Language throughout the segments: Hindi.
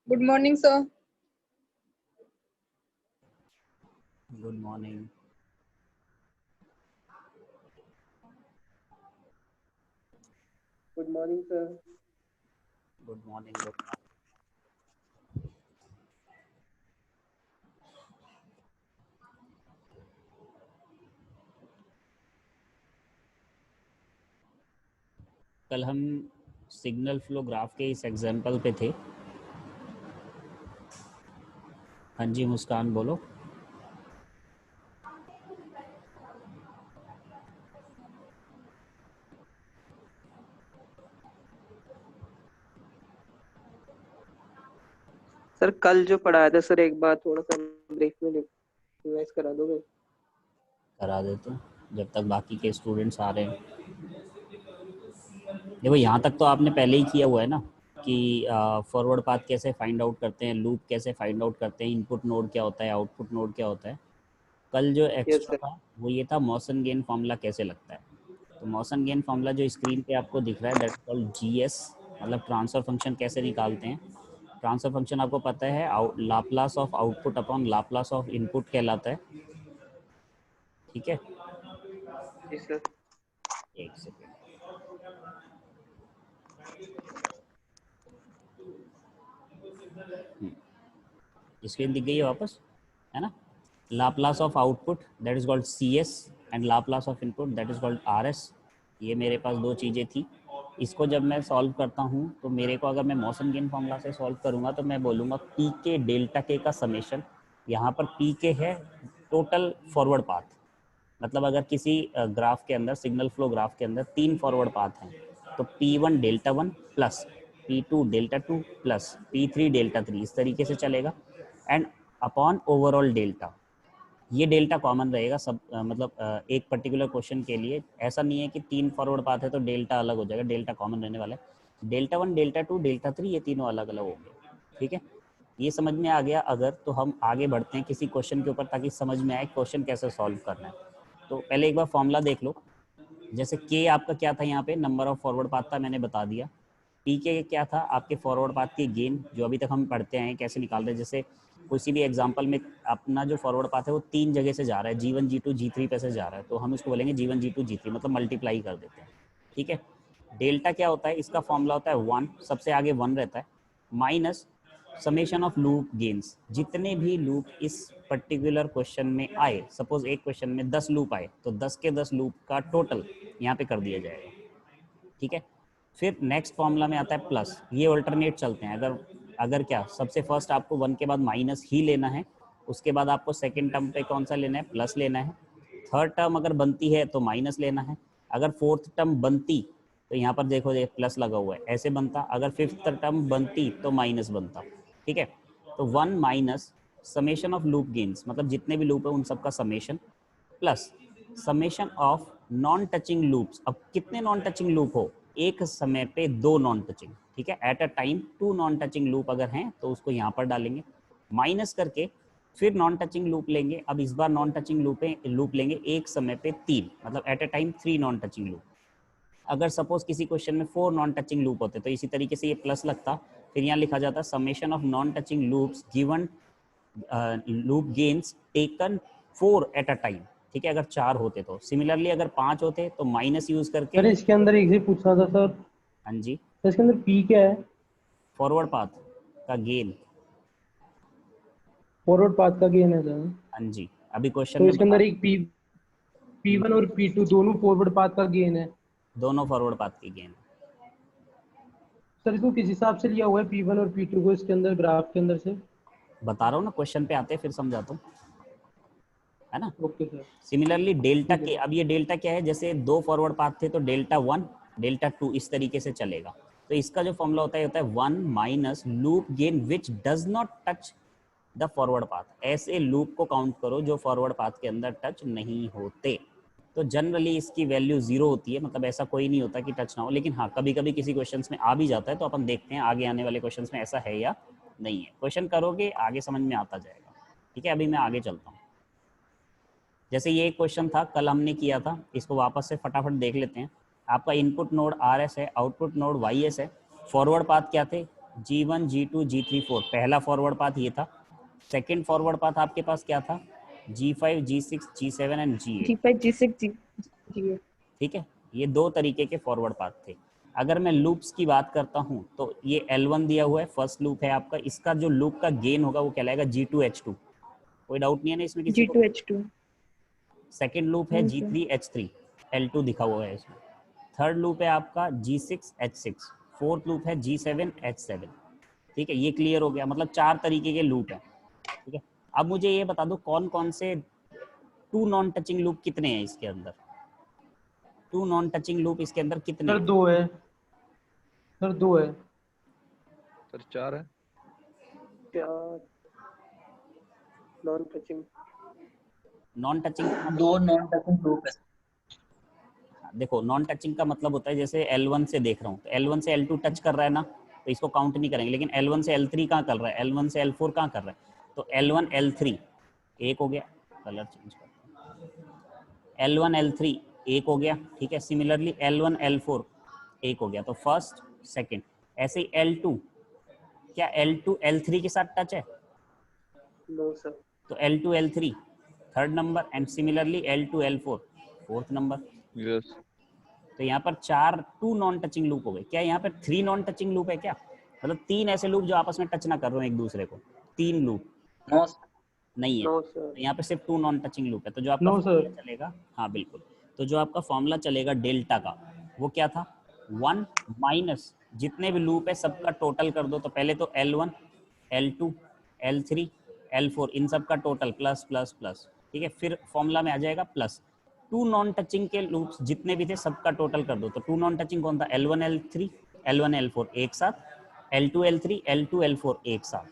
Good morning, sir. Good morning. Good morning, sir. Good morning. Good morning. कल हम सिग्नल फ्लो ग्राफ के इस एग्जाम्पल पे थे। हाँ जी मुस्कान बोलो। सर कल जो पढ़ाया था सर, एक बार थोड़ा सा ब्रीफ में रिवाइज करा दोगे? करा देते हैं जब तक बाकी के स्टूडेंट्स आ रहे हैं। देखो यहाँ तक तो आपने पहले ही किया हुआ है ना कि फॉरवर्ड पाथ कैसे फाइंड आउट करते हैं, लूप कैसे फाइंड आउट करते हैं, इनपुट नोड क्या होता है, आउटपुट नोड क्या होता है। कल जो एक्स्ट्रा था वो ये था मॉसन गेन फॉर्मूला कैसे लगता है। तो मॉसन गेन फॉर्मूला जो स्क्रीन पे आपको दिख रहा है दैट कॉल्ड जीएस, मतलब ट्रांसफर फंक्शन कैसे निकालते हैं। ट्रांसफर फंक्शन आपको पता है Laplace of output upon Laplace of input कहलाता है। ठीक है जी सर। एक सेकेंड। स्क्रीन दिख गई है वापस, है ना। Laplace of output that is called C S and Laplace of input that is called R S. ये मेरे पास दो चीज़ें थी। इसको जब मैं सॉल्व करता हूँ तो मेरे को अगर मैं मॉसन गेन फॉर्मूला से सॉल्व करूँगा तो मैं बोलूँगा पी के डेल्टा के का समेशन। यहाँ पर पी के है टोटल फॉरवर्ड पाथ, मतलब अगर किसी ग्राफ के अंदर सिग्नल फ्लो ग्राफ के अंदर 3 फॉरवर्ड पाथ हैं तो P1 delta 1 plus P2 delta 2 plus P3 delta 3 इस तरीके से चलेगा एंड अपॉन ओवरऑल डेल्टा। ये डेल्टा कॉमन रहेगा सब मतलब एक पर्टिकुलर क्वेश्चन के लिए ऐसा नहीं है कि 3 फॉरवर्ड पाथ है तो डेल्टा अलग हो जाएगा, डेल्टा कॉमन रहने वाला है। डेल्टा 1 डेल्टा 2 डेल्टा 3 ये तीनों अलग अलग होंगे। ठीक है, ये समझ में आ गया। अगर तो हम आगे बढ़ते हैं किसी क्वेश्चन के ऊपर ताकि समझ में आए क्वेश्चन कैसे सॉल्व करना है। तो पहले एक बार फॉर्मूला देख लो। जैसे के आपका क्या था, यहाँ पे नंबर ऑफ फॉरवर्ड पाथ था, मैंने बता दिया। पी के क्या था, आपके फॉरवर्ड पाथ की गेन जो अभी तक हम पढ़ते हैं कैसे निकाल रहे हैं। जैसे किसी भी एग्जांपल में अपना जो फॉरवर्ड पाथ है वो 3 जगह से जा रहा है, G1 G2 G3 पे से जा रहा है, तो हम इसको बोलेंगे G1 G2 G3, मतलब मल्टीप्लाई कर देते हैं। ठीक है, डेल्टा क्या होता है, इसका फॉर्मूला होता है 1, सबसे आगे 1 रहता है, minus summation of loop gains. जितने भी लूप इस पर्टिकुलर क्वेश्चन में आए, सपोज एक क्वेश्चन में 10 लूप आए तो 10 के 10 लूप का टोटल यहाँ पे कर दिया जाएगा। ठीक है, फिर नेक्स्ट फॉर्मूला में आता है प्लस, ये ऑल्टरनेट चलते हैं। अगर अगर क्या सबसे फर्स्ट आपको 1 के बाद माइनस ही लेना है, उसके बाद आपको सेकेंड टर्म पे कौन सा लेना है, प्लस लेना है। थर्ड टर्म अगर बनती है तो माइनस लेना है। अगर फोर्थ टर्म बनती तो यहाँ पर देखो ये प्लस लगा हुआ है, ऐसे बनता। अगर फिफ्थ टर्म बनती तो माइनस बनता। ठीक है, तो 1 minus summation of loop gains, मतलब जितने भी लूप है उन सबका summation, plus summation of non touching loops. अब कितने नॉन टचिंग लूप हो, एक समय पे 2 नॉन टचिंग। ठीक है, at a time 2 non touching loop अगर हैं तो उसको यहाँ पर डालेंगे, माइनस करके फिर नॉन टचिंग लूप लेंगे। अब इस बार नॉन टचिंग लूप लेंगे एक समय पे 3, मतलब at a time 3 non touching loop. अगर सपोज किसी क्वेश्चन में 4 नॉन टचिंग लूप होते तो इसी तरीके से ये प्लस लगता, फिर यहाँ लिखा जाता summation of non touching loops given loop gains taken 4 at a time. ठीक है, अगर 4 होते तो, सिमिलरली अगर 5 होते तो माइनस यूज करके। सर इसके अंदर एक चीज पूछना था सर। हाँ जी, तो इसके अंदर पी क्या है? फॉरवर्ड पाथ का गेन। फॉरवर्ड पाथ का गेन है सर। हाँ जी, अभी क्वेश्चन तो में इसके बता, अंदर एक P1 और P2 दोनों फॉरवर्ड पाथ का गेन है। दोनों फॉरवर्ड पाथ की गेन। सर इसको किस हिसाब से लिया हुआ है P1 और P2 को इसके अंदर ग्राफ के अंदर से? बता रहा हूँ ना, क्वेश्चन पे आते हैं फिर समझाता हूँ, है ना। Okay sir. सिमिलरली डेल्टा ठीक के, है। अब ये डेल्टा क्या है, जैसे 2 फॉरवर्ड पाथ थे तो डेल्टा 1 डेल्टा 2 इस तरीके से चलेगा। तो इसका जो फॉर्मूला होता है 1 minus loop gain which does not touch the forward path. ऐसे लूप को काउंट करो जो फॉरवर्ड पाथ के अंदर टच नहीं होते। तो जनरली इसकी वैल्यू 0 होती है, मतलब ऐसा कोई नहीं होता कि टच ना हो, लेकिन हाँ कभी कभी किसी क्वेश्चंस में आ भी जाता है, तो अपन देखते हैं आगे आने वाले क्वेश्चंस में ऐसा है या नहीं है। क्वेश्चन करोगे आगे समझ में आता जाएगा। ठीक है, अभी मैं आगे चलता हूँ। जैसे ये एक क्वेश्चन था कल हमने किया था, इसको वापस से फटाफट देख लेते हैं। आपका इनपुट नोड RS है, आउटपुट नोड YS है। फॉरवर्ड पाथ क्या थे? G1 G2 G3 4, पहला फॉरवर्ड पाथ ये था। सेकेंड फॉरवर्ड पाथ आपके पास क्या था? G5 G6 G7 and G8। G5 G6 G8। ठीक है, ये दो तरीके के फॉरवर्ड पाथ थे। अगर मैं लूप्स की बात करता हूं तो ये L1 दिया हुआ है, फर्स्ट लूप है आपका। इसका जो लूप का गेन होगा वो कहलाएगा G2H2। कोई डाउट नहीं है ना इसमें किसी को? G2H2। सेकेंड लूप है नहीं सर। G3H3, L2 दिखा हुआ है इसमें। थर्ड लूप है आपका G6H6। फोर्थ लूप है G7H7। ठीक है, ये क्लियर हो गया, मतलब 4 तरीके के लूप हैं। ठीक है, अब मुझे ये बता दो कौन कौन से टू नॉन टचिंग लूप कितने हैं इसके अंदर? टू नॉन टचिंग लूप इसके अंदर कितने सर हैं? 2 है, सर 2 है। सर 4 है। क्या नॉन टचिंग? नॉन टचिंग का मतलब, 2 नॉन टचिंग लूप है। देखो नॉन टचिंग का मतलब होता है जैसे L1 से देख रहा हूँ तो L1 से L2 टच कर रहा है ना, तो इसको काउंट नहीं करेंगे। लेकिन L1 से L3 कहाँ कर रहा है? L1 से L4 कहाँ कर रहा है? तो L1 L3 एक हो गया, कलर चेंज करता हूँ। L1 L3 एक हो गया। ठीक है, सिमिलरली L1 L4 एक हो गया। तो फर्स्ट सेकंड, ऐसे ही L2, क्या L2 L3 के साथ टच है? No sir. तो L2 L3 third number, and similarly L2 L4 fourth number. Yes. तो यहाँ पर 4 टू नॉन टचिंग लूप हो गए। क्या यहाँ पर 3 नॉन टचिंग लूप है क्या? मतलब 3 ऐसे लूप जो आपस में टच ना कर रहे हो एक दूसरे को, 3 लूप नो नहीं है। नो तो सर। यहाँ पे सिर्फ 2 नॉन टचिंग लूप है। तो जो आपका नो फॉर्मूला सर। चलेगा, हाँ बिल्कुल, तो जो आपका फॉर्मूला चलेगा डेल्टा का वो क्या था? 1 माइनस जितने भी लूप है सबका टोटल कर दो। तो पहले तो L1 L2 L3 L4 इन सब का टोटल प्लस प्लस प्लस। ठीक है, फिर फॉर्मूला में आ जाएगा प्लस टू नॉन टचिंग के लूप्स जितने भी थे सबका टोटल कर दो। तो टू नॉन टचिंग कौन था? L1 L3 L1 L4 एक साथ, L2 L3 L2 L4 एक साथ।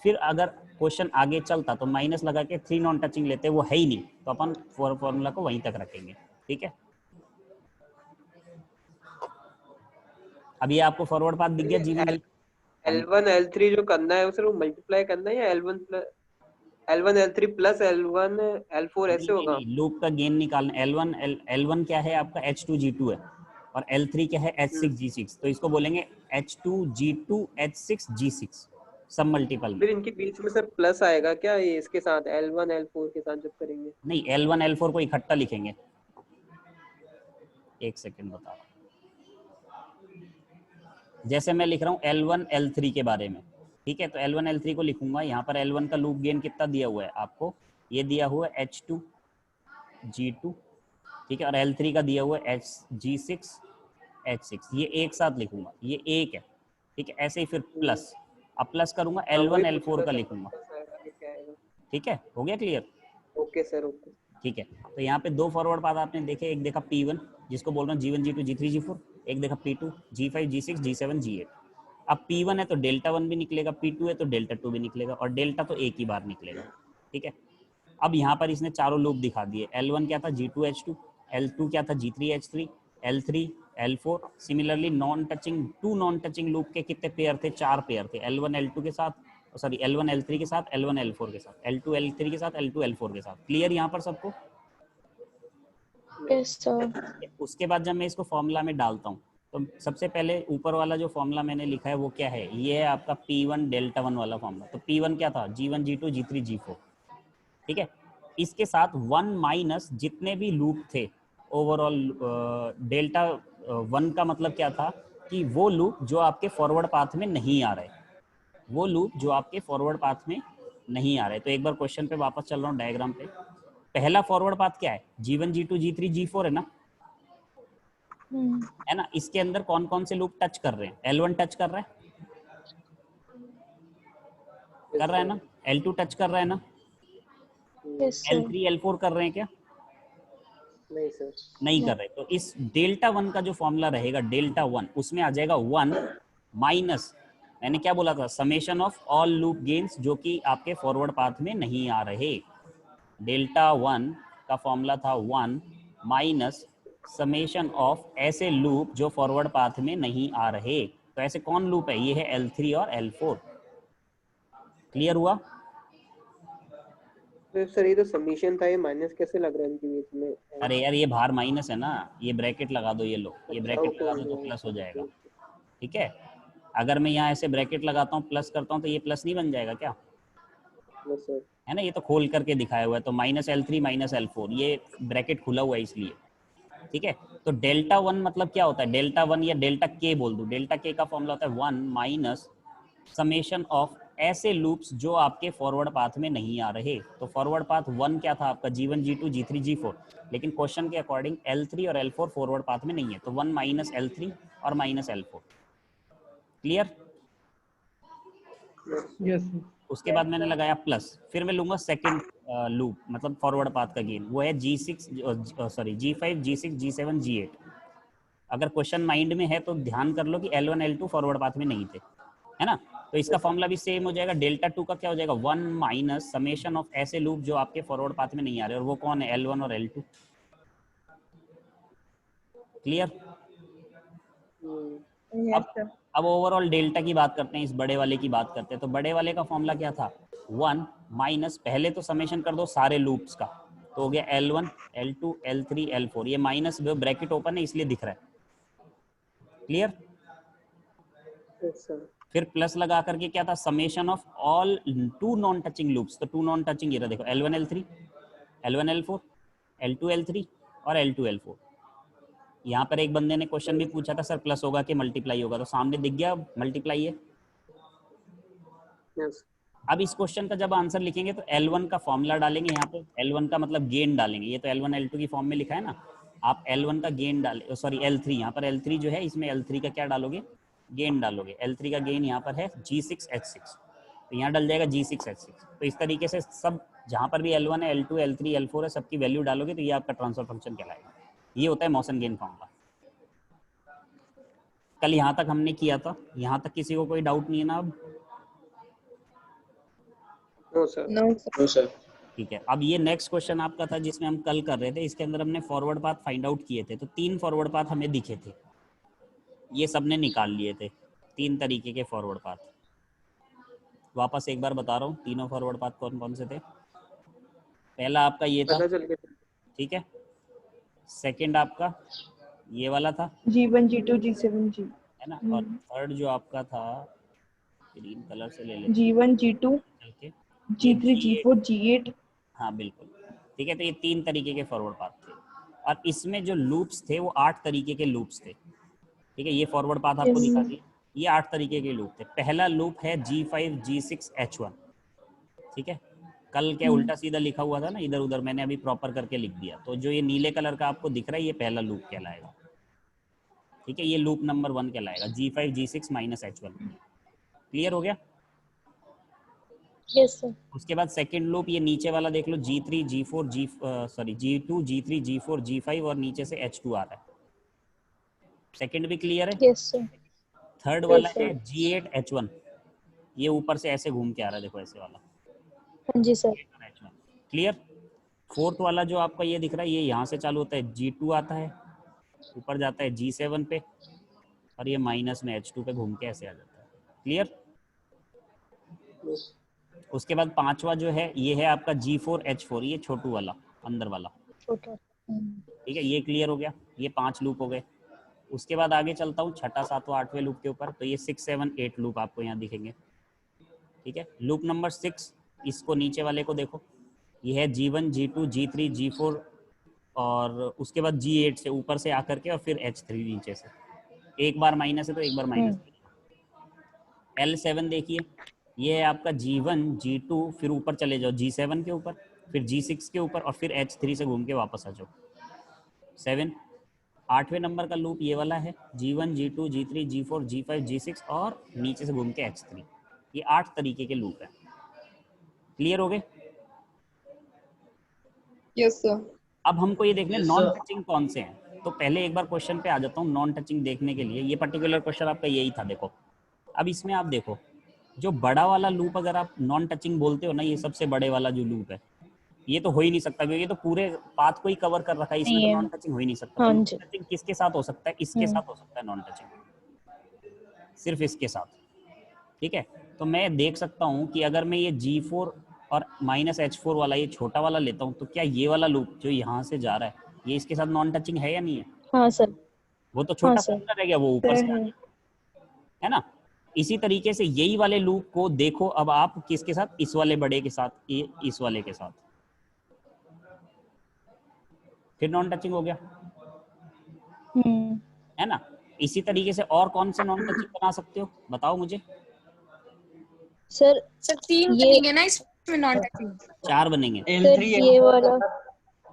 फिर अगर क्वेश्चन आगे चलता तो माइनस लगा के 3 नॉन टचिंग लेते, वो है ही नहीं, तो अपन फॉर्मूला को वहीं तक रखेंगे। ठीक है, अब ये आपको फॉरवर्ड पाथ दिख गया जीवन। L1 L3 जो करना है उसे मल्टीप्लाई करना है या L1 L3 plus L1 L4 ऐसे होगा? नहीं, लूप का गेन निकालना। L1 क्या है आपका? H2G2 है, और L3 क्या है? H6G6। तो इसको बोलेंगे H2G2 H6G6 सब मल्टीपल में। फिर इनके बीच में से प्लस आएगा क्या ये इसके साथ L1 L4 के साथ जब करेंगे? नहीं, L1 L4 को इकट्ठा लिखेंगे। एक सेकेंड बता रहा हूँ। जैसे मैं लिख रहा हूँ L1 L3 के बारे में, ठीक है, तो L1 L3 को लिखूंगा। यहाँ पर L1 का लूप गेन कितना दिया हुआ है आपको? ये दिया हुआ है H2G2, ठीक है, और L3 का दिया हुआ है G6H6। ये एक साथ लिखूंगा, ये एक है। ठीक है, ऐसे ही फिर प्लस, अब प्लस करूंगा हाँ, वही L1 पूछ L4 रहा का था, लिखूंगा। प्लस आएगा कि क्या आएगा? ठीक है, हो गया क्लियर? Okay sir, okay. ठीक है, तो यहाँ पे दो फॉरवर्ड पाथ आपने देखे। एक देखा P1 जिसको बोल रहा हूँ G1 G2 G3 G4, एक देखा P2 G5 G6 G7 G8। अब P1 है तो डेल्टा 1 भी निकलेगा, P2 है तो डेल्टा 2 भी निकलेगा, और डेल्टा तो एक ही बार निकलेगा। ठीक है, अब यहाँ पर इसने चारों लूप दिखा दिए। L1 क्या था? G2H2, L2 क्या था? G3H3, L3 L4। Similarly non touching, two non touching loop के कितने पेयर थे? 4 पेयर थे। L1 L2 के साथ, सॉरी L1 L3 के साथ, L1 L4 के साथ, L2 L3 के साथ, L2 L4 के साथ। क्लियर यहाँ पर सबको? Yes sir. उसके बाद जब मैं इसको फॉर्मूला में डालता हूँ तो सबसे पहले ऊपर वाला जो फॉर्मूला मैंने लिखा है वो क्या है? ये है आपका P1 डेल्टा 1 वाला फॉर्मूला। तो P1 क्या था? G1 G2 G3 G4। ठीक है, इसके साथ 1 माइनस जितने भी लूप थे ओवरऑल। डेल्टा 1 का मतलब क्या था? कि वो लूप जो आपके फॉरवर्ड पाथ में नहीं आ रहे, वो लूप जो आपके फॉरवर्ड पाथ में नहीं आ रहे। तो एक बार क्वेश्चन पे वापस चल रहा हूँ, डायग्राम पे। पहला फॉरवर्ड पाथ क्या है? G1 G2 G3 G4 है ना, है ना। इसके अंदर कौन कौन से लूप टच कर रहे हैं? L1 टच कर रहा है, कर रहा है ना, L2 टच कर रहा है ना, यस सर। L3 L4 कर रहे हैं क्या? नहीं सर। नहीं कर रहे। तो इस डेल्टा 1 का जो फॉर्मूला रहेगा डेल्टा 1, उसमें आ जाएगा 1 माइनस मैंने क्या बोला था, summation of all loop gains जो कि आपके फॉरवर्ड पाथ में नहीं आ रहे। डेल्टा 1 का फॉर्मूला था 1 माइनस समेशन ऑफ ऐसे लूप जो फॉरवर्ड पाथ में नहीं आ रहे। तो ऐसे कौन लूप है, ये है L3 और L4। क्लियर हुआ? तो सर ये तो समीशन था, ये माइनस कैसे लग रहा है इनके बीच में? अरे यार ये बाहर माइनस है ना, ये ब्रैकेट लगा दो, ये लो ये अच्छा, ब्रैकेट ओके लगा दो तो ओके प्लस हो जाएगा। ठीक है, अगर मैं यहाँ ऐसे ब्रैकेट लगाता हूँ प्लस करता हूँ तो ये प्लस नहीं बन जाएगा क्या? Yes sir. है ना, ये तो खोल करके दिखाया हुआ है। तो -L3 -L4 ये ब्रैकेट खुला हुआ है इसलिए। ठीक है, तो डेल्टा 1 मतलब क्या होता है, डेल्टा 1 या डेल्टा के बोल दूं, डेल्टा के का फॉर्मूला होता है 1 माइनस समेशन ऑफ ऐसे लूप्स जो आपके फॉरवर्ड पाथ में नहीं आ रहे। तो फॉरवर्ड पाथ 1 क्या था आपका, G1 G2 G3 G4, लेकिन क्वेश्चन के अकॉर्डिंग L3 और L4 फॉरवर्ड पाथ में नहीं है, तो 1 माइनस L3 और माइनस L4। क्लियर? यस उसके बाद मैंने लगाया प्लस, फिर मैं लूंगा सेकंड लूप मतलब फॉरवर्ड पाथ का गेन, वो है G5 G6 G7 G8। अगर क्वेश्चन माइंड में है तो ध्यान कर लो कि L1 L2 फॉरवर्ड पाथ में नहीं थे, है ना। तो इसका फॉर्मूला भी सेम हो जाएगा, डेल्टा 2 का क्या हो जाएगा 1 माइनस समेशन ऑफ ऐसे लूप जो आपके फॉरवर्ड पाथ में नहीं आ रहे, और वो कौन है, L1 और L2। क्लियर? अब ओवरऑल डेल्टा की बात करते हैं, इस बड़े वाले की बात करते हैं। तो बड़े वाले का फॉर्मूला क्या था, 1 माइनस, पहले तो समेशन कर दो सारे लूप्स का, तो हो गया L1 L2 L3 L4, ये माइनस ब्रैकेट ओपन है इसलिए दिख रहा है। क्लियर? Yes sir. फिर प्लस लगा करके क्या था, summation of all 2 non touching loops. तो 2 नॉन टचिंग, ये देखो L1 L3 L1 L4 L2 L3 और L2 L4। यहाँ पर एक बंदे ने क्वेश्चन भी पूछा था, सर प्लस होगा कि मल्टीप्लाई होगा, तो सामने दिख गया मल्टीप्लाई है। यस। अब इस क्वेश्चन का जब आंसर लिखेंगे तो L1 का फॉर्मूला डालेंगे, यहाँ पे L1 का मतलब गेन डालेंगे, ये तो L1 L2 की फॉर्म में लिखा है ना, आप L1 का गेन डाले, सॉरी L3, यहाँ पर L3 जो है इसमें L3 का क्या डालोगे, गेन डालोगे। L3 का गेन यहाँ पर है G6H6, तो यहाँ डल जाएगा G6H6। तो इस तरीके से सब जहाँ पर भी L1 है L2 L3 L4 है सबकी वैल्यू डालोगे तो ये आपका ट्रांसफर फंक्शन कहलाएगा। ये होता है मॉसन गेन फॉर्मूला। कल यहाँ तक हमने किया था, यहाँ तक किसी को कोई डाउट नहीं है ना अब? No sir. No sir. ठीक है, अब ये नेक्स्ट क्वेश्चन आपका था जिसमें हम कल कर रहे थे, इसके अंदर हमने फॉरवर्ड पाथ फाइंड आउट किए थे। तो 3 फॉरवर्ड पाथ हमें दिखे थे, ये सबने निकाल लिए थे, 3 तरीके के फॉरवर्ड पाथ। वापस एक बार बता रहा हूँ, तीनों फॉरवर्ड पाथ कौन कौन से थे। पहला आपका ये था, पता चल गया। ठीक है। सेकंड आपका ये वाला था, G1 G2 G7 G, है ना। और थर्ड जो आपका था, ग्रीन कलर से ले लेते G1 G2 चल के, G3 G4 G8। हाँ बिल्कुल ठीक है। तो ये 3 तरीके के फॉरवर्ड पाथ थे, और इसमें जो लूप्स थे वो 8 तरीके के लूप्स थे। ठीक है, ये फॉरवर्ड पाथ आपको दिखा दिया, ये 8 तरीके के लूप थे। पहला लूप है G5 G6 H1। ठीक है, कल क्या उल्टा सीधा लिखा हुआ था ना इधर उधर, मैंने अभी प्रॉपर करके लिख दिया। तो जो ये नीले कलर का आपको दिख रहा है ये पहला लूप कहलाएगा। ठीक है, ये लूप नंबर 1 कहलाएगा, G5 G6 -H1। क्लियर हो गया? Yes sir. उसके बाद सेकंड लूप ये नीचे वाला देख लो, G3 G4 G2 G3 G4 G5 और नीचे से H2 आ रहा है। सेकंड भी क्लियर है? Yes sir. थर्ड वाला है G8 H1, ये ऊपर से ऐसे घूम के आ रहा है, देखो ऐसे वाला। हाँ जी सर। क्लियर? फोर्थ वाला जो आपका ये दिख रहा है, ये यहाँ से चालू होता है, G2 आता है, ऊपर जाता है G7 पे, और ये माइनस में H2 पे घूम के ऐसे आ जाता है। क्लियर? उसके बाद पांचवा जो है ये है आपका G4 H4, ये छोटू वाला अंदर वाला। छोटा। ठीक है, ये क्लियर हो गया, ये 5 लूप हो गए। उसके बाद आगे चलता हूँ छठा, सातवां, आठवें लूप के ऊपर। तो ये 6 7 8 लूप आपको यहाँ दिखेंगे। ठीक है, लूप नंबर 6, इसको नीचे वाले को देखो, ये है G1 G2 G3 G4, और उसके बाद G8 से ऊपर से आकर के, और फिर H3 नीचे से। एक बार माइनस है तो एक बार माइनस। L7 देखिए, ये है आपका G1 G2, फिर ऊपर चले जाओ G7 के ऊपर, फिर G6 के ऊपर, और फिर H3 से घूम के वापस आ जाओ 7। 8वें नंबर का लूप ये वाला है, G1 G2 G3 G4 G5 G6, और नीचे से घूम के H3। ये 8 तरीके के लूप है। क्लियर हो गए? Yes sir. अब हमको ये देखने नॉन टचिंग कौन से हैं। तो पहले एक बार क्वेश्चन पे आ जाता हूँ, नॉन टचिंग देखने के लिए। ये पर्टिकुलर क्वेश्चन आपका यही था, देखो अब इसमें आप देखो, जो बड़ा वाला लूप अगर आप नॉन टचिंग बोलते हो ना, ये सबसे बड़े वाला जो लूप है, ये तो हो ही नहीं सकता क्योंकि ये तो पूरे पाथ को ही कवर कर रखा है, इसमें नहीं तो है। नॉन टचिंग हो ही नहीं सकता। हाँ तो जी। नॉन टचिंग किसके साथ हो सकता है? इसके हम्म। साथ हो सकता है नॉन टचिंग, सिर्फ इसके साथ। ठीक है, तो मैं देख सकता हूँ कि अगर मैं ये G4 और -H4 वाला ये छोटा वाला लेता हूँ, तो क्या ये वाला लूप जो यहाँ से जा रहा है, ये इसके साथ नॉन टचिंग है या नहीं है? हाँ सर। वो तो हाँ छोटा सर। फॉर्मूला रह गया, वो ऊपर से आ है। गया, है ना। इसी तरीके से यही वाले लूप को देखो अब आप किसके साथ, इस वाले बड़े के साथ, ये इस वाले के साथ, फिर नॉन टचिंग हो गया, है ना। इसी तरीके से और कौन से नॉन टचिंग बना सकते हो, बताओ मुझे। सर सर 3 ये बनेंगे ना इसमें नॉन टचिंग। 4 बनेंगे। सर ये वाला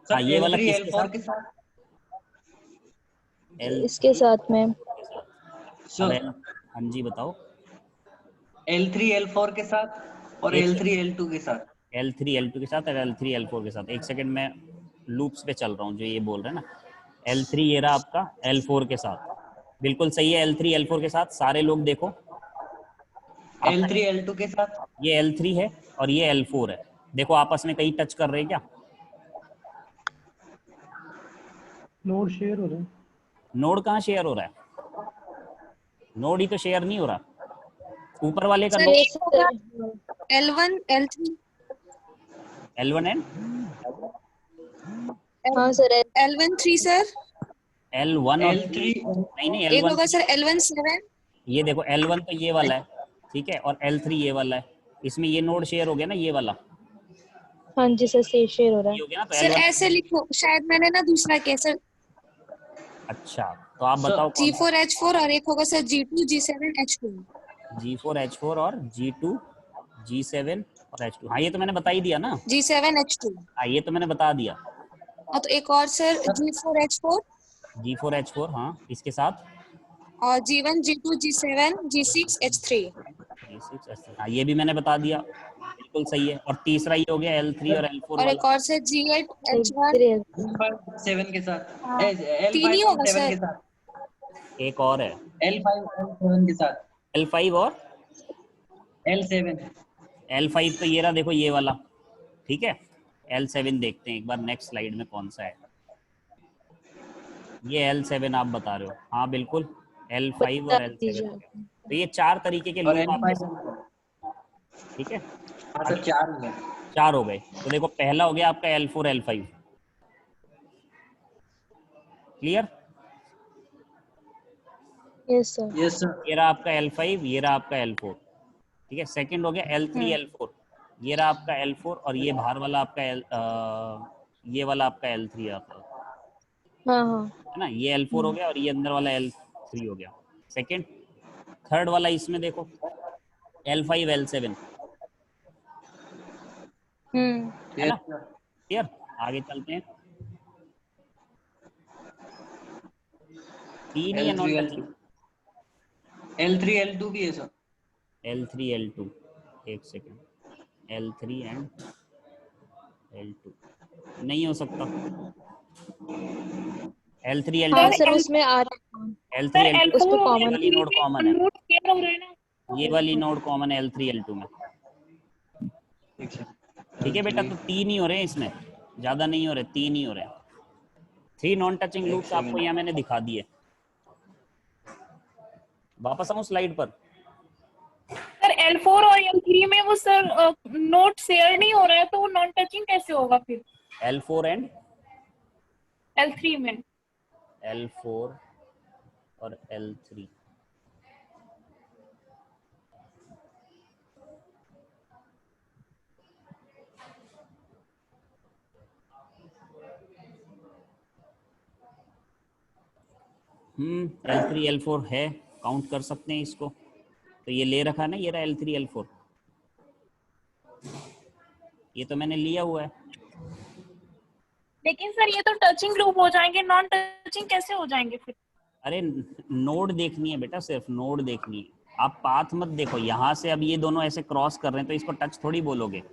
हाँ, ये वाला किसके साथ? इसके साथ में। अब हाँ जी बताओ। L3 L4 के साथ और L3 L2 के साथ। L3 L2 के साथ और L3 L4 के साथ। एक सेकंड में लूप्स पे चल रहा हूँ जो ये बोल रहे हैं ना। L3 ये रहा आपका L4 के साथ, बिल्कुल सही है। L3 L4 के साथ सारे लोग देखो, L3 L2 के साथ। ये L3 है और ये L4 है, देखो आपस में कहीं टच कर रहे हैं क्या? नोड शेयर हो रहे हैं। नोड कहाँ शेयर हो रहा है? नोड ही तो शेयर नहीं हो रहा, ऊपर वाले का सर नोड। एक होगा L1 L3 L1 एंड हाँ सर। L1 3 सर, L1 और L3 नहीं एक L1 होगा सर L1 7। ये देखो L1 तो ये वाला है, ठीक है, और L3 ये वाला है, इसमें ये नोड शेयर हो गया ना, ये वाला हाँ जी सर, से शेयर हो रहा ये है। हो गया ना, तो सर L1। ऐसे लिखो, शायद मैंने ना दूसरा किया सर, अच्छा तो आप बताओ कौन सा? G4 H4 और एक होगा sir G2 G7 H2। G4 H4 और G2 G7 और H2। हाँ ये तो मैंने बता ही दिया ना। G7 H2। हाँ ये तो मैंने बता दिया। हाँ तो एक और sir G4 H4 G4 H4 हाँ, इसके साथ और G1 G2 G7 G6 H3। G6 H3, हाँ ये भी मैंने बता दिया, बिल्कुल सही है। और तीसरा ये हो गया L3 और L4 और एक वाला। और सर G8 H1। L5 7 के साथ। तीन ही L5 होगा 7 सर। के साथ। एक और है L5 L7 के साथ। L5 और L7। L5 तो ये रहा, देखो ये वाला, ठीक है। L7 देखते हैं एक बार नेक्स्ट स्लाइड में कौन सा है। ये L7 आप बता रहे हो, हाँ बिल्कुल L5 और L7। तो ये 4 तरीके के और लूप आपके L5 साथ, ठीक है। हाँ सर 4 है। 4 हो गए। तो देखो पहला हो गया आपका L4 L5, clear. Yes sir. Yes sir. ये रहा आपका L5, ये रहा आपका L4, ठीक है। सेकंड हो गया L3 L4, ये रहा आपका L4 और ये बाहर वाला आपका ये वाला आपका L3 आता है, हाँ हाँ। है ना। ये L4 हो गया और ये अंदर वाला L3 हो गया। सेकंड, थर्ड वाला इसमें देखो L5 L7, है ना। क्लियर, आगे चलते हैं। तीन ही नॉन टचिंग। L3 L2 भी है सर। L3 L2, एक सेकेंड, L3 एंड L2 नहीं हो सकता। L3 हाँ L2 सर, उसमें आ रहा है। L3 L2 उस पे ये कॉमन वाली नोड कॉमन है, ये वाली नोड कॉमन है L3 L2 में, ठीक है बेटा। तो 3 ही हो रहे हैं इसमें, ज्यादा नहीं हो रहे, 3 ही हो रहे हैं। 3 नॉन टचिंग लूप्स आपको यहाँ मैंने दिखा दिए। वापस आऊं स्लाइड पर। सर L4 और L3 में वो सर नोट शेयर नहीं हो रहा है, तो वो नॉन टचिंग कैसे होगा फिर L4 एंड L3 में? L4 और L3, L3 L4 है, काउंट कर सकते हैं इसको। तो ये ले रखा है ना, ये रहा L3 L4, ये तो मैंने लिया हुआ है। लेकिन सर ये तो टचिंग लूप हो जाएंगे, नॉन टचिंग कैसे हो जाएंगे फिर? अरे नोड देखनी है बेटा, सिर्फ नोड देखनी है, आप पाथ मत देखो। यहाँ से अब ये दोनों ऐसे क्रॉस कर रहे हैं तो इसको टच थोड़ी बोलोगे,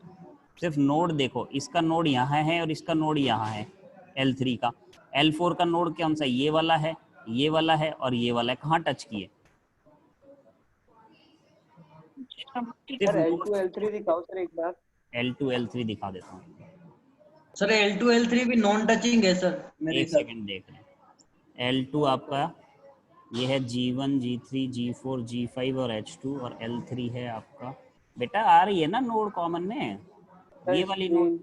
सिर्फ नोड देखो। इसका नोड यहाँ है और इसका नोड यहाँ है L3 का। L4 का नोड कौन सा? ये वाला है, ये वाला है और ये वाला है। कहाँ टच किए? सिर्फ सर L2 L3 दिखाओ सर एक बार। L2 L3 दिखा देता हूँ, सर L2 L3 भी नॉन टचिंग है सर मेरे एक हिसाब सेकंड देख रहे हैं। L2 आपका ये है G1 G3 G4 G5 और H2, और L3 है आपका, बेटा आ रही है ना नोड कॉमन में, ये वाली नोड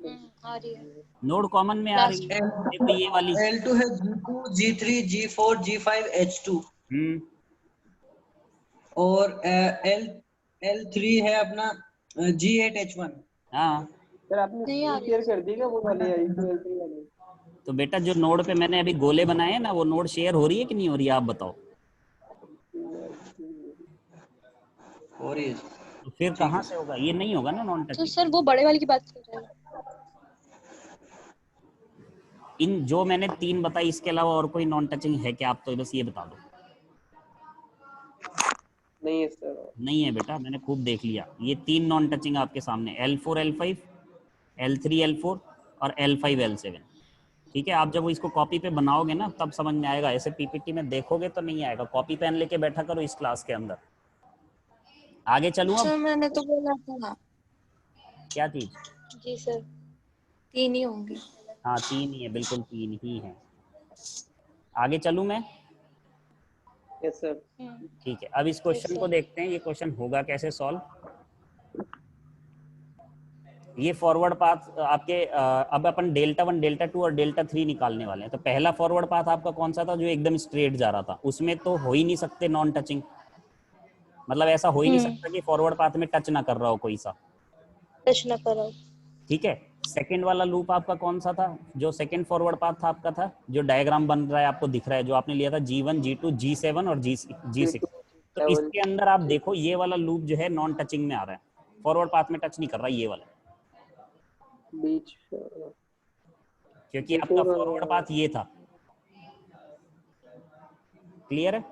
आ रही है नोड कॉमन में आ रही लास्ट है, देखो ये वाली। L2 है G2 G3 G4 G5 H2 और L3 है अपना G8 H1। हाँ सर आपने नहीं आ स्क्रीन रही शेयर है। कर दी क्या वो वाली L2 L3 वाली? तो बेटा जो नोड पे मैंने अभी गोले बनाए हैं ना, वो नोड शेयर हो रही है कि नहीं हो रही है, आप बताओ। और ये तो फिर कहाँ से होगा, ये नहीं होगा ना नॉन तो टचिंग। सर वो बड़े वाले की बात कर रहे हैं। इन जो मैंने 3 बताई इसके अलावा और कोई नॉन टचिंग है क्या, आप तो बस ये बता दो। नहीं है सर। नहीं है बेटा, मैंने खूब देख लिया, ये 3 नॉन टचिंग आपके सामने, L4 L5 L3 L4 और L5 L7। ठीक है, आप जब इसको कॉपी पे बनाओगे ना तब समझ में आएगा, ऐसे पीपीटी में देखोगे तो नहीं आएगा। कॉपी पेन लेके बैठा करो इस क्लास के अंदर। आगे चलूं अब? सर मैंने तो बोला था क्या चीज? जी सर 3 ही होंगे। हाँ 3 ही है, बिल्कुल 3 ही है। आगे चलूं मैं? Yes sir. ठीक है, अब इस क्वेश्चन को देखते हैं, ये क्वेश्चन होगा कैसे सॉल्व। ये फॉरवर्ड पाथ आपके अब अपन डेल्टा 1 डेल्टा 2 और डेल्टा 3 निकालने वाले हैं। तो पहला फॉरवर्ड पाथ आपका कौन सा था, जो एकदम स्ट्रेट जा रहा था, उसमें तो हो ही नहीं सकते नॉन टचिंग, मतलब ऐसा हो ही नहीं सकता कि फॉरवर्ड पाथ में टच ना कर रहा हो कोई सा। टच ना करो। ठीक है, सेकंड वाला लूप आपका कौन सा था, जो सेकंड फॉरवर्ड पाथ था आपका था, जो डायग्राम बन रहा है आपको दिख रहा है, जो आपने लिया था G1 G2 G7 और G6। तो इसके अंदर आप देखो ये वाला लूप जो है नॉन टचिंग में आ रहा है, फॉरवर्ड पाथ में टच नहीं कर रहा ये वाला, बीच क्योंकि आपका फॉरवर्ड पाथ ये था। क्लियर है?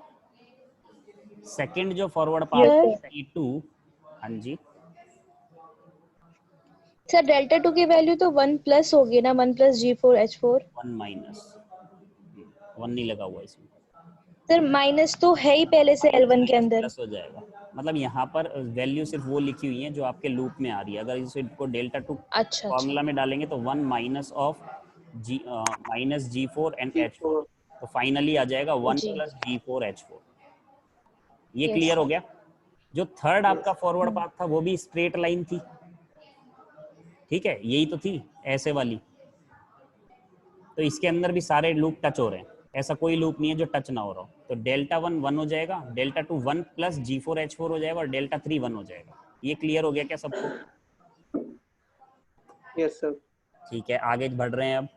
सेकंड जो फॉरवर्ड पाथ E2, हाँ जी सर डेल्टा 2 की वैल्यू तो 1 प्लस होगी ना, 1 प्लस G4 H4। 1 माइनस 1 नहीं लगा हुआ इसमें सर माइनस तो है ही पहले से L1 के अंदर। प्लस हो जाएगा, मतलब यहाँ पर वैल्यू सिर्फ वो लिखी हुई है जो आपके लूप में आ रही है। अगर इसको डेल्टा 2 अच्छा फॉर्मूला में डालेंगे तो 1 minus of minus G4 and H4, तो फाइनली आ जाएगा 1 जी। Plus G4 H4। ये Yes. क्लियर हो गया? जो थर्ड आपका फॉरवर्ड पाथ था वो भी स्ट्रेट लाइन थी, ठीक है, यही तो थी ऐसे वाली। तो इसके अंदर भी सारे लूप टच हो रहे हैं, ऐसा कोई लूप नहीं है जो टच ना हो रहा हो। तो डेल्टा 1 1 हो जाएगा, डेल्टा 2 1 प्लस G4 H4 हो जाएगा, और डेल्टा 3 1 हो जाएगा। ये क्लियर हो गया क्या सबको? Yes sir. ठीक है, आगे बढ़ रहे हैं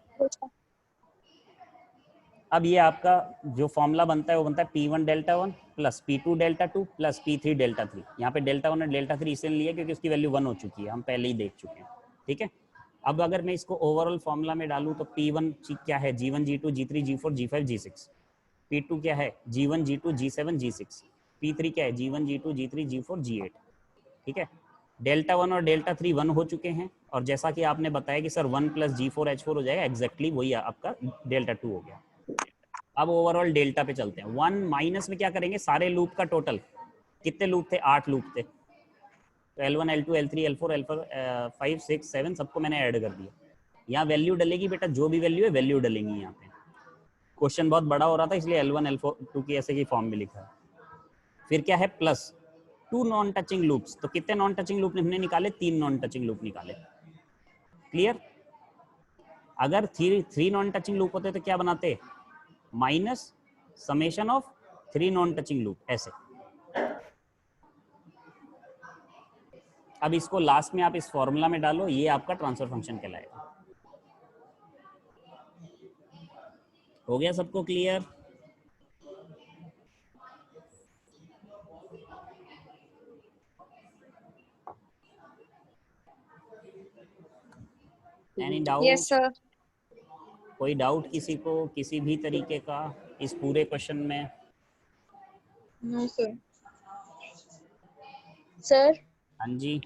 अब ये आपका जो फॉर्मूला बनता है वो बनता है P1 delta 1 plus P2 delta 2 plus P3 delta 3। यहाँ पे डेल्टा 1 और डेल्टा 3 इसलिए लिया क्योंकि उसकी वैल्यू 1 हो चुकी है, हम पहले ही देख चुके हैं। ठीक है, अब अगर मैं इसको ओवरऑल फॉर्मूला में डालूं तो P1 क्या है, G1 G2 G3 G4 G5 G6। P2 क्या है, G1 G2 G7 G6। P3 क्या है, G1 G2 G3 G4 G8। ठीक है, डेल्टा 1 और डेल्टा 3 1 हो चुके हैं, और जैसा कि आपने बताया कि सर 1 प्लस G4 H4 हो जाएगा, एग्जैक्टली वही आपका डेल्टा 2 हो गया। अब ओवरऑल डेल्टा पे चलते हैं। 1 माइनस में क्या करेंगे, सारे लूप का टोटल, कितने लूप थे, 8 लूप थे, तो L1 L2 L3 L4 L4 5 6 7 सबको मैंने ऐड कर दिया। यहाँ वैल्यू डलेगी बेटा, जो भी वैल्यू है वैल्यू डलेंगी। यहाँ पे क्वेश्चन बहुत बड़ा हो रहा था इसलिए L1 L4 2 की ऐसे की फॉर्म में लिखा है। फिर क्या है, प्लस 2 नॉन टचिंग लूप्स। तो कितने नॉन टचिंग लूप हमने निकाले, 3 नॉन टचिंग लूप निकाले। क्लियर? अगर 3 नॉन टचिंग लूप होते तो क्या बनाते, minus summation of 3 non touching loop, ऐसे। अब इसको लास्ट में आप इस फॉर्मूला में डालो, ये आपका ट्रांसफर फंक्शन कहलाएगा। हो गया सबको clear? Any doubt? Yes sir. कोई डाउट किसी को, किसी भी तरीके का इस पूरे क्वेश्चन में? No sir. सर हाँ जी,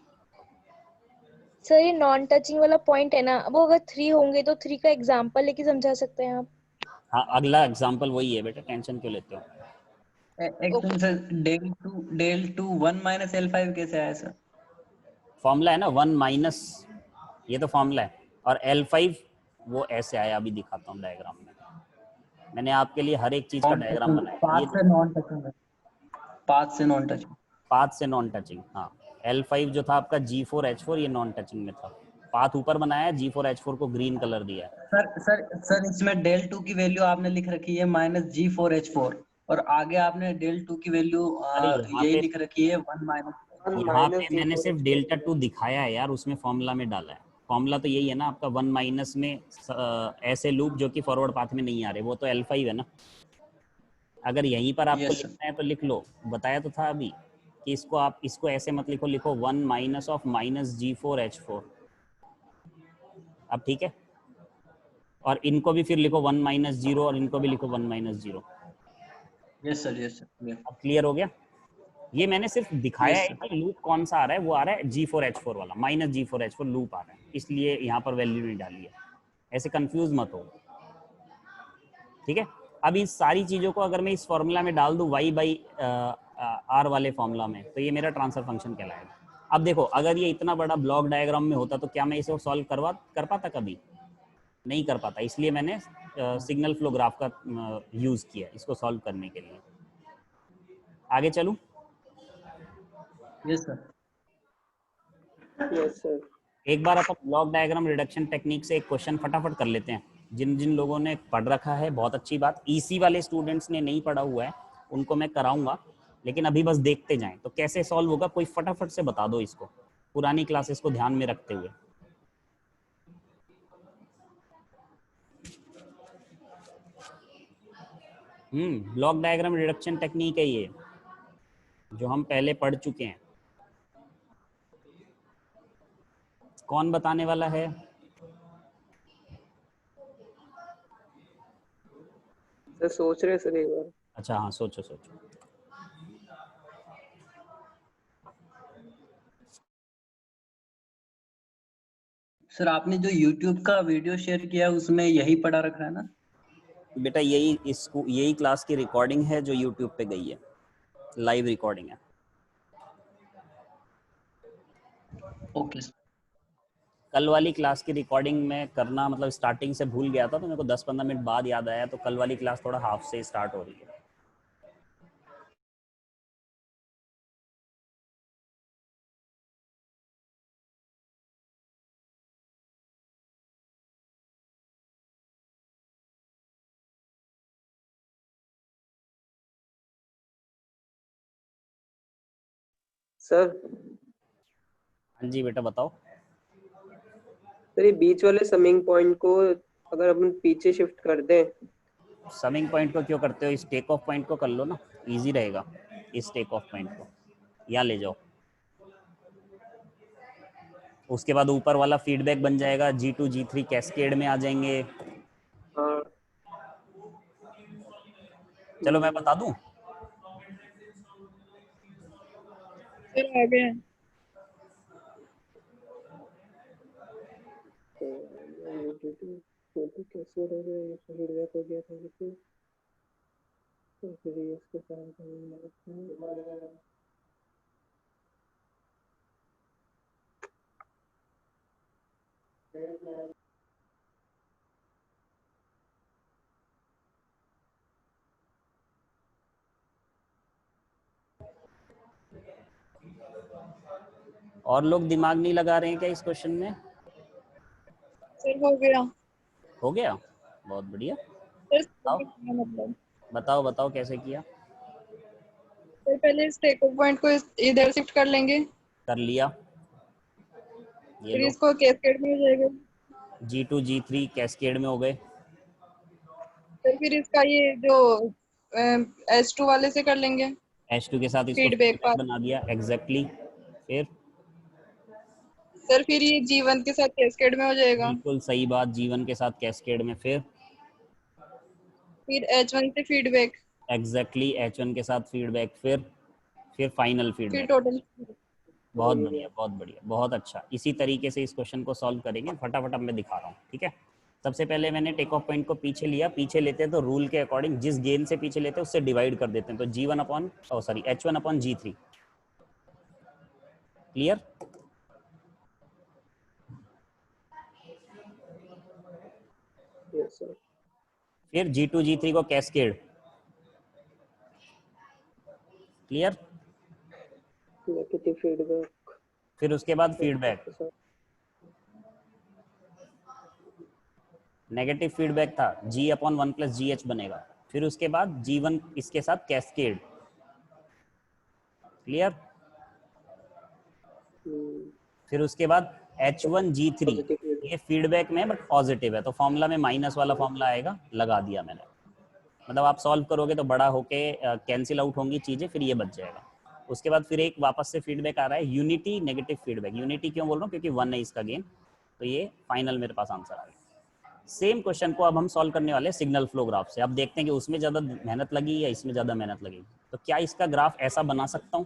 सर ये नॉन टचिंग वाला पॉइंट है ना, वो अगर 3 होंगे तो 3 का एग्जांपल लेके समझा सकते हैं आप? हाँ अगला एग्जाम्पल वही है बेटा, टेंशन क्यों लेते हो। एक second sir, del two 1 minus L5 कैसे आया सर? फॉर्मूला है ना 1 माइनस, ये तो फॉर्मूला है, और L5 वो ऐसे आया, अभी दिखाता हूँ डायग्राम में। मैंने आपके लिए हर एक चीज का डायग्राम बनाया। ये पाथ से नॉन टचिंग, पाथ से नॉन टचिंग, पाथ से नॉन टचिंग, हाँ। L5 जो था आपका G4H4, ये नॉन टचिंग में था। पाथ ऊपर बनाया, G4H4 को ग्रीन कलर दिया है। सर इसमें डेल टू की वैल्यू आपने लिख रखी है -G4H4, और आगे आपने डेल टू की वैल्यू अरे यहाँ यही पे, लिख रखी है 1 माइनस। यहाँ पे मैंने सिर्फ डेल्टा 2 दिखाया है यार, उसमें फॉर्मूला में डाला है। फॉर्मूला तो यही है ना आपका 1 माइनस में ऐसे लूप जो कि फॉरवर्ड पाथ में नहीं आ रहे, वो तो L5 है ना। अगर यहीं पर आपको Yes, sir. लिखना है तो लिख लो, बताया तो था अभी कि इसको आप इसको ऐसे मत लिखो, लिखो 1 माइनस ऑफ माइनस G4H4। अब ठीक है, और इनको भी फिर लिखो 1 माइनस 0, और इनको भी लिखो 1 minus 0। Yes sir, yes sir, yes. अब क्लियर हो गया। ये मैंने सिर्फ दिखाया Yes, है sir. कि लूप कौन सा आ रहा है, वो आ रहा है G4H4 वाला, माइनस G4H4 लूप आ रहा है, इसलिए यहाँ पर वैल्यू नहीं डाली है। ऐसे कंफ्यूज मत हो, ठीक है। अब इस सारी चीज़ों को अगर मैं इस फॉर्मूला में डाल दूँ y बाई आर वाले फॉर्मूला में, तो ये मेरा ट्रांसफर फंक्शन कहलाएगा। अब देखो, अगर ये इतना बड़ा ब्लॉक डायग्राम में होता तो क्या मैं इसे सॉल्व कर पाता? कभी नहीं कर पाता, इसलिए मैंने सिग्नल फ्लो ग्राफ का यूज़ किया इसको सॉल्व करने के लिए। आगे चलूँ? Yes sir. Yes sir. एक बार अपन ब्लॉक डायग्राम रिडक्शन टेक्निक से एक क्वेश्चन फटाफट कर लेते हैं। जिन जिन लोगों ने पढ़ रखा है बहुत अच्छी बात, ईसी वाले स्टूडेंट्स ने नहीं पढ़ा हुआ है उनको मैं कराऊंगा, लेकिन अभी बस देखते जाएं। तो कैसे सॉल्व होगा, कोई फटाफट से बता दो इसको, पुरानी क्लासेस को ध्यान में रखते हुए। ब्लॉक डायग्राम रिडक्शन टेक्निक है ये, जो हम पहले पढ़ चुके हैं। कौन बताने वाला है? सर सोच रहे सर एक बार। अच्छा हाँ, सोचो सोचो। सर आपने जो YouTube का वीडियो शेयर किया उसमें यही पढ़ा रखा है ना? बेटा यही क्लास की रिकॉर्डिंग है जो यूट्यूब पे गई है, लाइव रिकॉर्डिंग है। ओके। कल वाली क्लास की रिकॉर्डिंग में करना, मतलब स्टार्टिंग से भूल गया था, तो मेरे को 10-15 मिनट बाद याद आया, तो कल वाली क्लास थोड़ा हाफ से स्टार्ट हो रही है। सर हाँ जी बेटा बताओ। सर ये बीच वाले समिंग पॉइंट को अगर अपन पीछे शिफ्ट कर दें। समिंग पॉइंट को क्यों करते हो? इस टेक ऑफ पॉइंट को कर लो ना, इजी रहेगा। इस टेक ऑफ पॉइंट को यहाँ ले जाओ, उसके बाद ऊपर वाला फीडबैक बन जाएगा, G2 G3 कैस्केड में आ जाएंगे। हाँ चलो मैं बता दूं। सर आ गए। कैसे हो गया, ये फीडबैक हो गया था तो फिर इसके साथ और लोग दिमाग नहीं लगा रहे हैं क्या इस क्वेश्चन में? सर हो गया। हो गया, बहुत बढ़िया। सर मतलब बताओ बताओ कैसे किया? सर पहले इस टेक ऑफ पॉइंट को इधर शिफ्ट कर लेंगे, कर लिया, ये फिर लो इसको कैस्केड में हो जाएगा। G2 G3 कैस्केड में हो गए। सर फिर इसका ये जो S2 वाले से कर लेंगे, H2 के साथ इसको फीडबैक फीडबैक पाथ। बना दिया, एग्जैक्टली। फिर सर फिर ये G1 के साथ कैस्केड में हो जाएगा, बिल्कुल सही बात, G1 के साथ कैस्केड में। फिर H1 से फीडबैक, एग्जैक्टली H1 के साथ फीडबैक। फिर फाइनल फिर फीडबैक। टोटल। बहुत बढ़िया, बहुत बढ़िया, बहुत अच्छा। इसी तरीके से इस क्वेश्चन को सॉल्व करेंगे। फटाफट अब मैं दिखा रहा हूँ, ठीक है। सबसे पहले मैंने टेक ऑफ पॉइंट को पीछे लिया, पीछे लेते हैं तो रूल के अकॉर्डिंग जिस गेन से पीछे लेते हैं उससे डिवाइड कर देते हैं, तो G1 upon sorry H1 upon G3। Clear? Yes sir. फिर G2 G3 को कैस्केड। क्लियर? Negative feedback. फिर उसके बाद फीडबैक, नेगेटिव फीडबैक था G अपॉन 1 प्लस GH बनेगा। फिर उसके बाद G1 इसके साथ कैस्केड। क्लियर? फिर उसके बाद H1 G3, ये फीडबैक में बट पॉजिटिव है, तो फॉर्मूला में माइनस वाला फॉर्मूला आएगा, लगा दिया मैंने। मतलब आप सॉल्व करोगे तो बड़ा होके कैंसिल आउट होंगी चीज़ें, फिर ये बच जाएगा। उसके बाद फिर एक वापस से फीडबैक आ रहा है, यूनिटी नेगेटिव फीडबैक। यूनिटी क्यों बोल रहा हूँ? क्योंकि 1 है इसका गेन, तो ये फाइनल मेरे पास आंसर आ गया। सेम क्वेश्चन को अब हम सॉल्व करने वाले हैं सिग्नल फ्लो ग्राफ से। अब देखते हैं कि उसमें ज़्यादा मेहनत लगी या इसमें ज़्यादा मेहनत लगेगी। तो क्या इसका ग्राफ ऐसा बना सकता हूँ?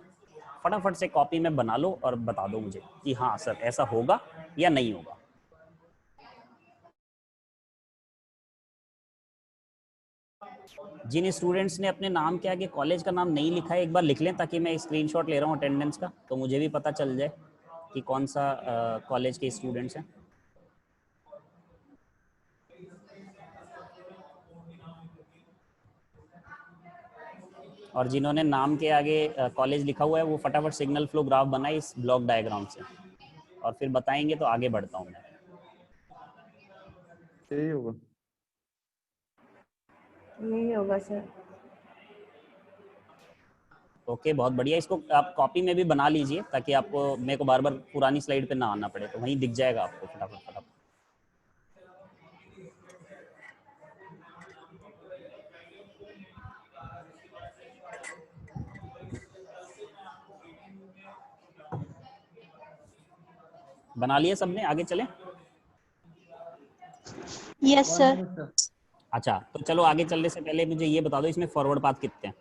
फटाफट से कॉपी में बना लो और बता दो मुझे कि हाँ सर ऐसा होगा या नहीं होगा। जिन स्टूडेंट्स ने अपने नाम के आगे कॉलेज का नाम नहीं लिखा है एक बार लिख लें, ताकि मैं स्क्रीनशॉट ले रहा हूँ अटेंडेंस का, तो मुझे भी पता चल जाए कि कौन सा कॉलेज के स्टूडेंट्स हैं। और जिन्होंने नाम के आगे कॉलेज लिखा हुआ है वो फटाफट सिग्नल फ्लो ग्राफ बनाए इस ब्लॉक डायग्राम से, और फिर बताएंगे तो आगे बढ़ता हूँ मैं। यही होगा। यही होगा सर। ओके, बहुत बढ़िया। इसको आप कॉपी में भी बना लीजिए ताकि आपको मेरे को बार बार पुरानी स्लाइड पे ना आना पड़े, तो वहीं दिख जाएगा आपको फटाफट फटाफट। बना लिया सबने? आगे चलें? Yes sir. अच्छा, तो चलो आगे चलने से पहले मुझे ये बता दो इसमें फॉरवर्ड पाथ कितने हैं?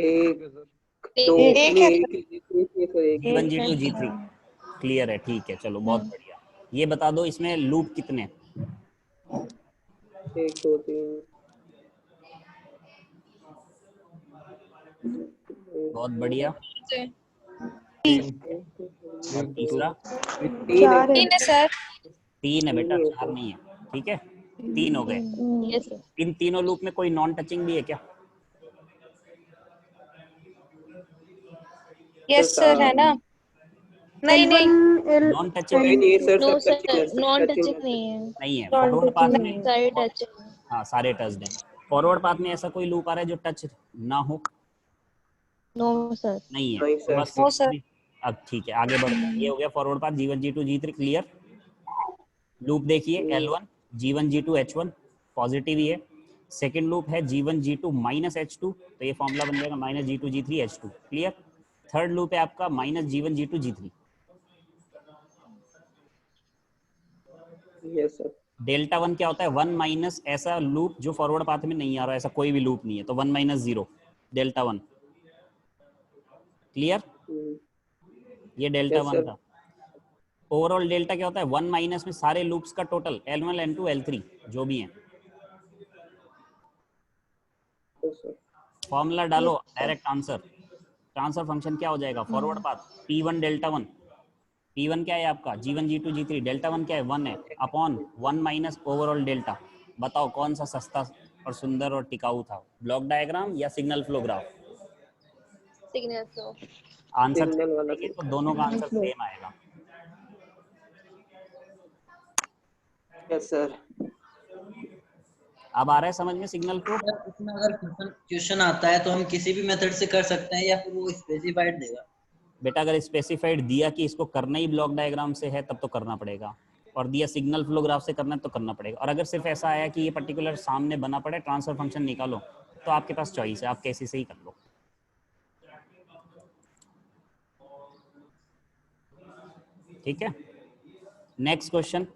एक है सर। दो एक नहीं, है एक G1 एक है। G2 G3 क्लियर है, ठीक है, चलो बहुत बढ़िया। ये बता दो इसमें लूप कितने हैं? 1 2 3 बहुत बढ़िया। तीन। और तीसरा? 3 है। 3 है सर। 3 है बेटा, नहीं है 4 सर। नहीं है। ठीक है, 3 हो गए। Yes sir. इन तीनों लूप में कोई नॉन टचिंग भी है क्या? यस सर, है ना? नहीं नहीं नॉन टचिंग नहीं नहीं सर, नो सब टचिंग है, सर, सब नॉन टचिंग टचिंग नहीं है। नहीं है। फॉरवर्ड पाथ में सारे टच है। हाँ सारे टच्ड हैं। फॉरवर्ड पाथ में ऐसा कोई लूप आ रहा है जो टच ना हो? No sir. नहीं है, नहीं तो सर। बस नो सर। अब ठीक है आगे बढ़ते हैं। ये हो गया forward path G1 G2 G3 clear. Loop देखिए L1 G1 G2 H1 positive ही है। सेकेंड लूप है G1 G2 माइनस H2, तो ये फॉर्मूला बन जाएगा minus G2 G3 H2 clear. Third loop है आपका minus G1 G2 G3। Yes sir. Delta 1 क्या होता है? 1 माइनस ऐसा लूप जो फॉरवर्ड पाथ में नहीं आ रहा है, ऐसा कोई भी लूप नहीं है, तो 1 माइनस 0 डेल्टा 1 क्लियर। ये डेल्टा यस 1 सर। था। ओवरऑल डेल्टा क्या होता है? 1 माइनस में सारे लूप्स का टोटल L1 L2 L3 जो भी हैं। Yes sir. फॉर्मूला डालो, डायरेक्ट आंसर। ट्रांसफर फंक्शन क्या हो जाएगा? Forward path P1 delta 1, P1 क्या है आपका? G1 G2 G3, डेल्टा 1 क्या है? 1 है, अपॉन 1 माइनस ओवरऑल डेल्टा। बताओ कौन सा सस्ता और सुंदर और टिकाऊ था, ब्लॉक डायग्राम या signal flow graph? Signal flow. Answer signal वाला देंगे तो दोनों का आंसर सेम आएगा। Yes sir. अब आ रहा है समझ में सिग्नल फ्लो? इसमें अगर क्वेश्चन आता है तो हम किसी भी मेथड से कर सकते हैं या फिर वो स्पेसिफाइड देगा? बेटा अगर स्पेसिफाइड दिया कि इसको करना ही ब्लॉक डायग्राम से है तब तो करना पड़ेगा, और दिया सिग्नल फ्लो ग्राफ से करना है तो करना पड़ेगा। और अगर सिर्फ ऐसा आया कि ये पर्टिकुलर सामने बना पड़े ट्रांसफर फंक्शन निकालो, तो आपके पास चॉइस है, आप कैसे से ही कर लो। ठीक है, नेक्स्ट क्वेश्चन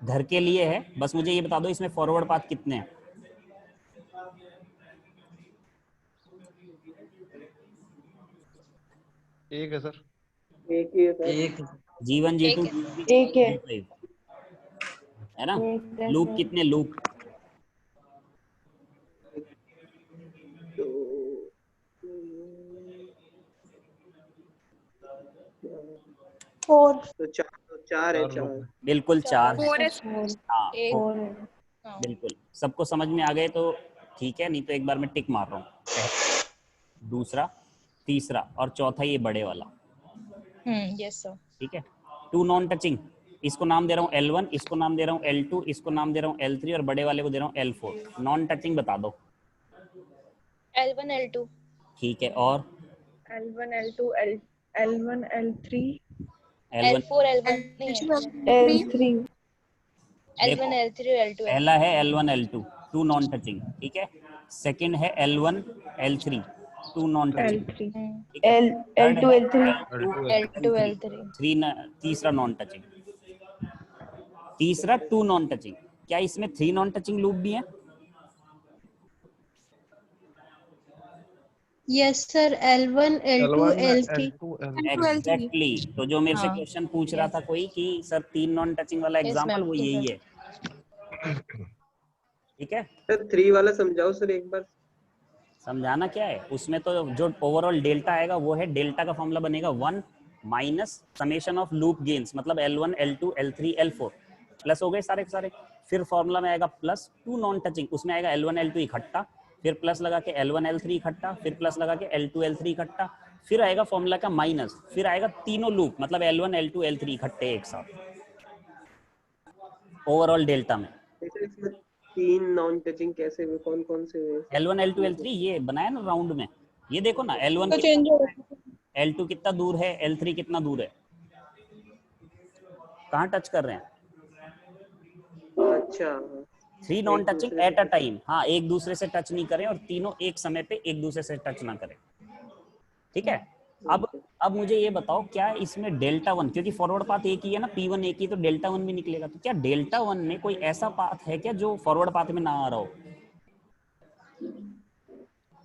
घर के लिए है, बस मुझे ये बता दो इसमें फॉरवर्ड पाथ कितने हैं? एक है सर। एक ही है सर। एक G1 G2 एक है। G5 है ना। एक है लूप सर। कितने लूप? तो 4 तो चार है, चार लोग चार। हैं। बिल्कुल 4 है। 4 है। 4 हाँ एक 4 है। बिल्कुल। सबको समझ में आ गए तो ठीक है, नहीं तो एक बार मैं टिक मार रहा हूँ। पहला, दूसरा, तीसरा और चौथा ये बड़े वाला। Yes sir. ठीक है। टू नॉन टचिंग, इसको नाम दे रहा हूँ L1, इसको नाम दे रहा हूँ L2, इसको नाम दे रहा हूँ L3 और बड़े वाले को दे रहा हूँ L4। नॉन टचिंग बता दो। L1 L2 ठीक है। और L1 L2 L1 L3 L1 L4 L1 नहीं है। L3 देखो, L1 L3 और L2 पहला है L1 L2 to non touching, ठीक है। सेकंड है L1 L3 to non touching, L3 ठीक है। थर्ड L2 है L3 L2 L2 L3 L3 तीसरा नॉन टचिंग, तीसरा टू नॉन टचिंग। क्या इसमें 3 नॉन टचिंग लूप भी हैं? Yes sir L1 L2 L1 L3 L2 L3 exactly. तो जो मेरे से हाँ। क्वेश्चन पूछ रहा था कोई कि सर 3 नॉन टचिंग वाला यस एग्जांपल, मैम वो यस यही मैम। है। ठीक है। सर 3 वाला समझाओ सर एक बार। समझाना क्या है उसमें, तो जो ओवरऑल डेल्टा आएगा वो है, डेल्टा का फॉर्मूला बनेगा 1 minus summation of loop gains, मतलब L1 L2 L3 L4 plus हो गए सारे के सारे। फिर फॉर्मूला में आएगा प्लस टू नॉन टचिंग, उसमें आएगा L1 L2 इकट्ठा, फिर प्लस लगा के L1 L3 इकट्ठा, फिर प्लस लगा के L2 L3 इकट्ठा, फिर आएगा फॉर्मूला का माइनस, फिर आएगा तीनों लूप मतलब L1 L2 L3 इकट्ठे एक साथ ओवरऑल डेल्टा में। जैसे इसमें 3 नॉन टचिंग कैसे हुए, कौन कौन से हुए? L1 L2 L3 ये बनाया ना राउंड में, ये देखो ना L1 तो चेंज हो L2 कितना दूर है, L3 कितना दूर है, कहाँ टच कर रहे हैं? अच्छा 3 नॉन एक टचिंग दूसरे एट अ से। टाइम। हाँ, एक दूसरे से टच नहीं करें और तीनों एक समय पे एक दूसरे से टच ना करें। ठीक है। अब मुझे ये बताओ, क्या इसमें डेल्टा वन, क्योंकि फॉरवर्ड पाथ एक ही है ना, P1 एक ही, तो डेल्टा वन भी निकलेगा। तो क्या डेल्टा वन में कोई ऐसा पाथ है क्या जो फॉरवर्ड पाथ में ना आ रहा हो?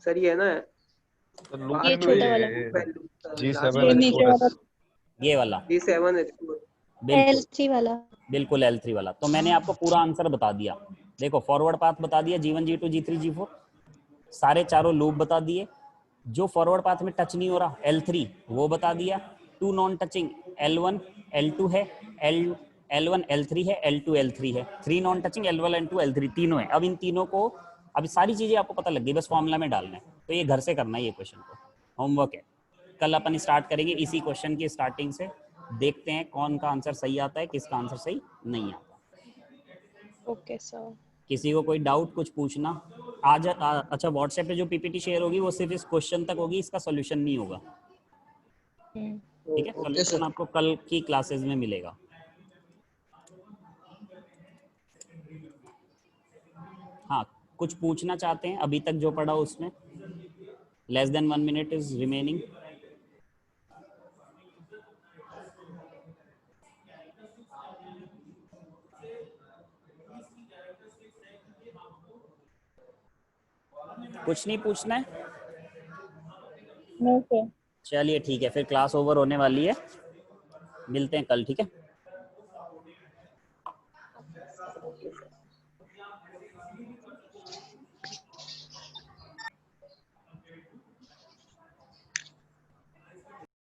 सर ये है ना, तो लूप ये तो छोटा वाला G7 ये नीचे H4 वाला ये वाला G7 H4। बिल्कुल L3 वाला। बिल्कुल L3 वाला। तो मैंने आपको पूरा आंसर बता दिया। देखो, फॉरवर्ड पाथ बता दिया G1 G2 G3 G4, सारे चारों लूप बता दिए। जो फॉरवर्ड पाथ में टच नहीं हो रहा L3 वो बता दिया। To non touching L1 L2 है, L1 L3 है, L2 L3 है। 3 non touching L1 L2 L3 तीनों है। अब इन तीनों को, अब सारी चीजें आपको पता लग गई, बस फॉर्मूला में डालना है। तो ये घर से करना है, ये क्वेश्चन को होमवर्क है। कल अपन स्टार्ट करेंगे इसी क्वेश्चन की स्टार्टिंग से, देखते हैं कौन का आंसर सही आता है, किसका आंसर सही नहीं आता। Okay sir. किसी को कोई डाउट कुछ पूछना आज अच्छा, व्हाट्सएप पे जो पीपीटी शेयर होगी वो सिर्फ इस क्वेश्चन तक होगी, इसका सॉल्यूशन नहीं होगा। ठीक है, सॉल्यूशन आपको कल की क्लासेस में मिलेगा। हाँ, कुछ पूछना चाहते हैं अभी तक जो पढ़ा उसमें? Less than 1 minute is remaining. कुछ नहीं पूछना है? No sir. चलिए ठीक है, फिर क्लास ओवर होने वाली है, मिलते हैं कल। ठीक है।